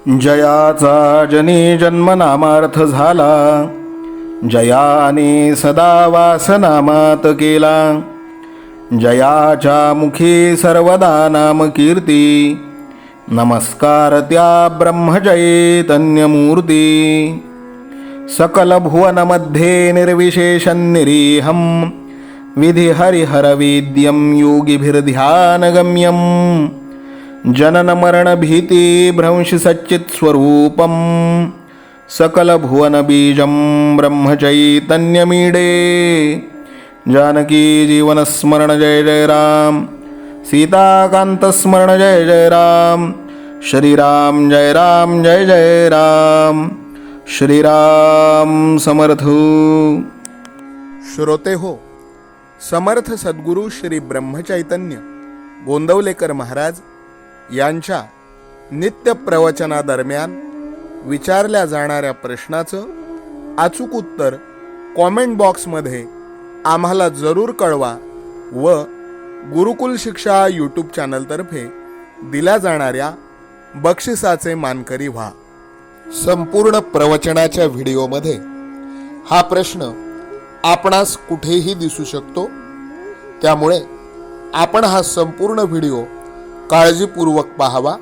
जयाचा जनी जन्मनामार्थ झाला, जयाने सदा वासनामात केला. जयाच्या मुखी सर्वदा नाम कीर्ती, नमस्कार त्या ब्रह्मचैतन्यमूर्ती. सकल भुवनमध्ये निर्विशेषं निरीहं, विधि हरिहरवेद्यं योगिभिर्ध्यानगम्यं. जनन मरण भीति भ्रंश सच्चित् स्वरूपं, सकल भुवन बीजं ब्रह्मचैतन्यमीडे. जानकी जीवन स्मरण जय जय राम, सीताकांत स्मरण जय जय राम. श्रीराम जय राम जय जय राम. श्रीराम समर्थ. श्रोते हो, समर्थ सद्गुरू श्री ब्रह्मचैतन्य गोंदवलेकर महाराज यांच्या नित्य प्रवचनादरम्यान विचारल्या जाणाऱ्या प्रश्नाचं अचूक उत्तर कॉमेंट बॉक्समध्ये आम्हाला जरूर कळवा व गुरुकुल शिक्षा यूट्यूब चॅनलतर्फे दिल्या जाणाऱ्या बक्षिसाचे मानकरी व्हा. संपूर्ण प्रवचनाच्या व्हिडिओमध्ये हा प्रश्न आपणास कुठेही दिसू शकतो, त्यामुळे आपण हा संपूर्ण व्हिडिओ काळजीपूर्वक पाहावा.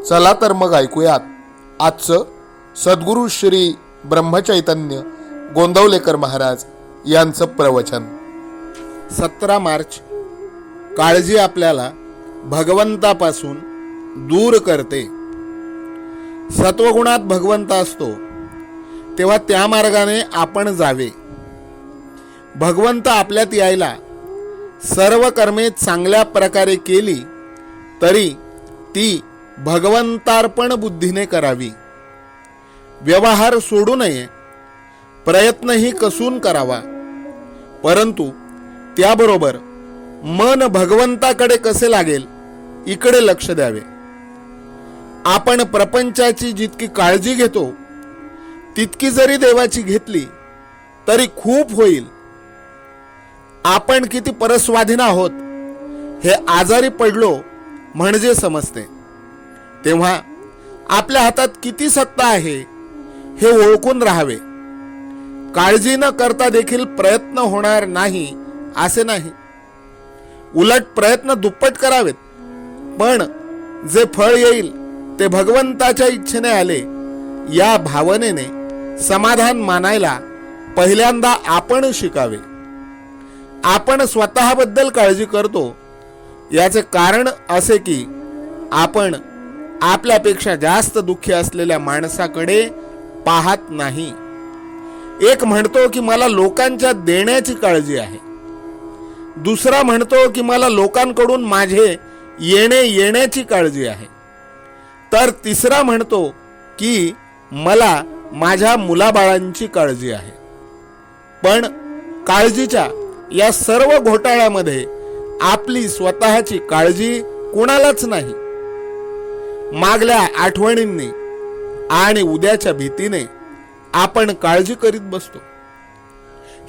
चला तर मग ऐकूयात आजचं सद्गुरू श्री ब्रह्मचैतन्य गोंदवलेकर महाराज यांचं प्रवचन. 17 मार्च. काळजी आपल्याला भगवंतापासून दूर करते. सत्वगुणात भगवंत असतो तेव्हा त्या मार्गाने आपण जावे. भगवंत आपल्यात यायला सर्व कर्मे चांगल्या प्रकारे केली तरी ती भगवंतार्पण बुद्धीने करावी. व्यवहार सोडू नये, प्रयत्नही कसून करावा, परंतु त्याबरोबर मन भगवंताकडे कसे लागेल इकडे लक्ष द्यावे. आपण प्रपंचाची जितकी काळजी घेतो तितकी जरी देवाची घेतली तरी खूप होईल. आपण किती परस्वाधीन आहोत हे आजारी पडलो म्हणजे समजते. तेव्हा आपल्या हातात किती सत्ता आहे हे ओळखून राहावे. काळजी न करता देखील प्रयत्न होणार नाही असे नाही, उलट प्रयत्न दुप्पट करावेत. पण जे फळ येईल ते भगवंताच्या इच्छेने आले या भावनेने समाधान मानायला पहिल्यांदा आपण शिकावे. आपण स्वतःबद्दल काळजी करतो याचे कारण असे की आपण आपल्यापेक्षा जास्त दुःखी असलेल्या माणसाकडे पाहत नाही. एक म्हणतो की मला लोकांच्या देण्याची काळजी आहे, दुसरा म्हणतो की मला लोकांकडून माझे येण्याची काळजी आहे, तर तिसरा म्हणतो की मला माझ्या मुलाबाळांची काळजी आहे. पण काळजीच्या या सर्व घोटाळ्यामध्ये आपली स्वतःची काळजी कुणालाच नाही. मागल्या आठवणींनी आणि उद्याच्या भीतीने आपण काळजी करीत बसतो.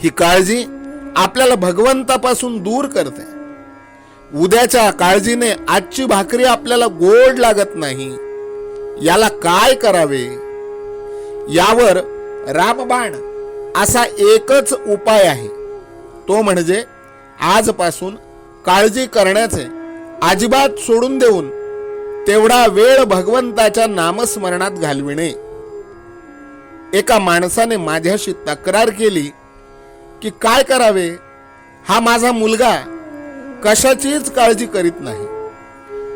ही काळजी आपल्याला भगवंतापासून दूर करते. उद्याच्या काळजीने आजची भाकरी आपल्याला गोड लागत नाही. याला काय करावे? यावर रामबाण असा एकच उपाय आहे, तो म्हणजे आजपासून काळजी करण्याचे अजिबात सोडून देऊन तेवढा वेळ भगवंताच्या नामस्मरणात घालविणे. एका माणसाने माझ्याशी तक्रार केली की काय करावे, हा माझा मुलगा कशाचीच काळजी करीत नाही,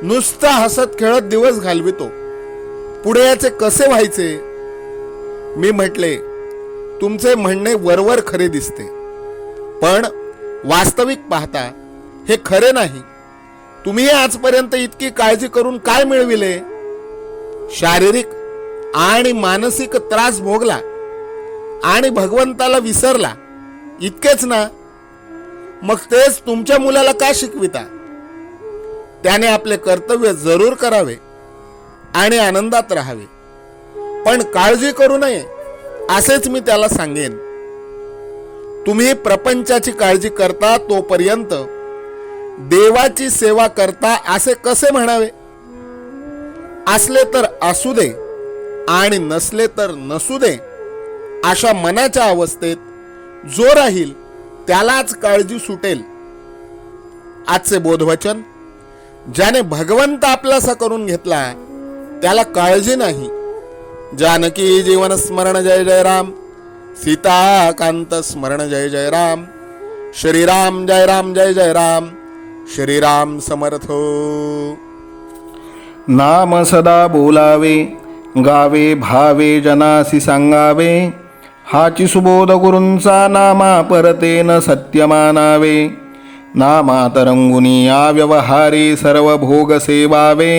नुसता हसत खेळत दिवस घालवितो, पुढे याचे कसे व्हायचे? मी म्हटले, तुमचे म्हणणे वरवर खरे दिसते, पण वास्तविक पाहता हे खरे नाही. तुम्ही आजपर्यंत इतकी काळजी करून काय मिळविले? शारीरिक आणि मानसिक त्रास भोगला आणि भगवंताला विसरला, इतकेच ना? मग तेच तुमच्या मुलाला का शिकविता? त्याने आपले कर्तव्य जरूर करावे आणि आनंदात राहावे, पण काळजी करू नये असेच मी त्याला सांगेन. तुम्ही प्रपंचाची काळजी करता तोपर्यंत देवाची सेवा करता असे कसे म्हणावे? असले तर असू दे, आणि नसले तर नसू दे अशा मनाच्या अवस्थेत जो राहील त्यालाच काळजी सुटेल. आजचे बोधवचन: ज्याने भगवंत आपलासा करून घेतला त्याला काळजी नाही. जानकी जीवन स्मरण जय जय राम. सीता कांत स्मरण जय जय राम. श्रीराम जय राम जय जय राम. श्रीराम समर्थ. नाम सदा बोलावे, गावे भावे जनासी सांगावे. हाची सुबोध गुरूंचा नामा परतेन सत्य मानावे. नामात रंगुनी व्यवहारी सर्व भोग सेवावे.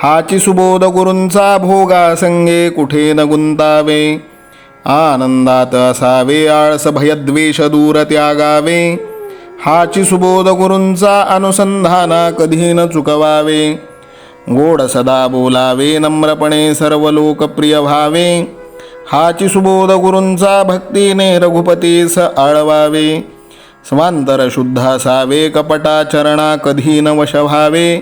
हाची सुबोध गुरूंचा भोगा संगे कुठे न गुंतावे. आनंदात असावे आळस भयद्वेष दूर त्यागावे. हाची सुबोध गुरूंचा अनुसंधाना कधी न चुकवावे. गोड सदा बोलावे नम्रपणे सर्व लोकप्रिय व्हावे. हाची सुबोध गुरूंचा भक्तीने रघुपतीस आळवावे. स्वांतर शुद्ध असावे कपटाचरणा कधी न वश व्हावे.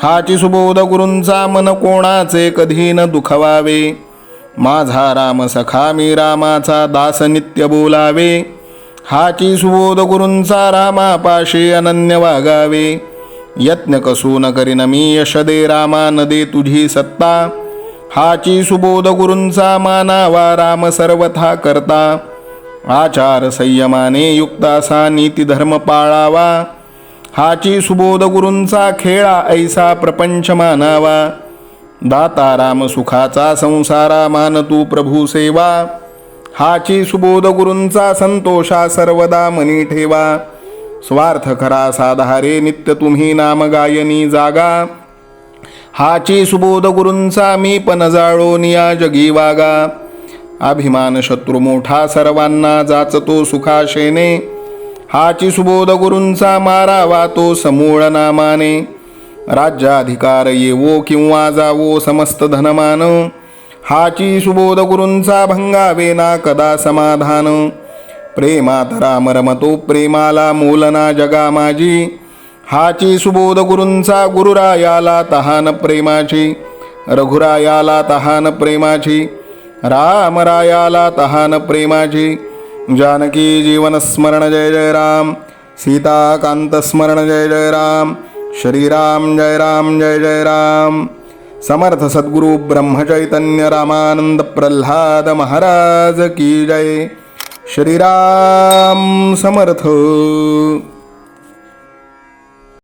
हाची सुबोध गुरूंचा मन कोणाचे कधी न दुखवावे. माझा राम सखा मी रामाचा दास नित्य बोलावे. हाची सुबोध गुरूंचा रामापाशी अनन्य वागावे. यत्न कसू न करीन मी यश दे रामा न दे तुझी सत्ता. हाची सुबोध गुरूंचा मानावा राम सर्वथा करता. आचार संयमाने युक्त असा नीती धर्म पाळावा. हाची सुबोध गुरूंचा खेळा ऐसा प्रपंच मानावा. दाता राम सुखाचा संसारा मान तू प्रभू सेवा. हाची सुबोध गुरूंचा संतोषा सर्वदा मनी ठेवा. स्वार्थ खरा साधारे नित्य तुम्ही नाम गायनी जागा. हाची सुबोध गुरूंचा मी पण जाळो निया जगी वागा. अभिमान शत्रू मोठा सर्वांना जाचतो सुखाशेने. हाची सुबोध गुरूंचा मारावा तो समूळ नामाने. राज्याधिकार येवो किंवा जावो समस्त धनमान. हाची सुबोध गुरूंचा भंगावे ना कदा समाधान. प्रेमात राम रमतो प्रेमाला मोलना जगा माझी. हाची सुबोध गुरूंचा गुरुरायाला तहान प्रेमाची. रघुरायाला तहान प्रेमाची. रामरायाला तहान प्रेमाची. जानकी जीवन स्मरण जय जय राम. सीता कांत स्मरण जय जय राम. श्रीराम जय राम जय जय राम. समर्थ सद्गुरु ब्रह्मचैतन्य रामानंद प्रल्हाद महाराज की जय. श्रीराम समर्थ.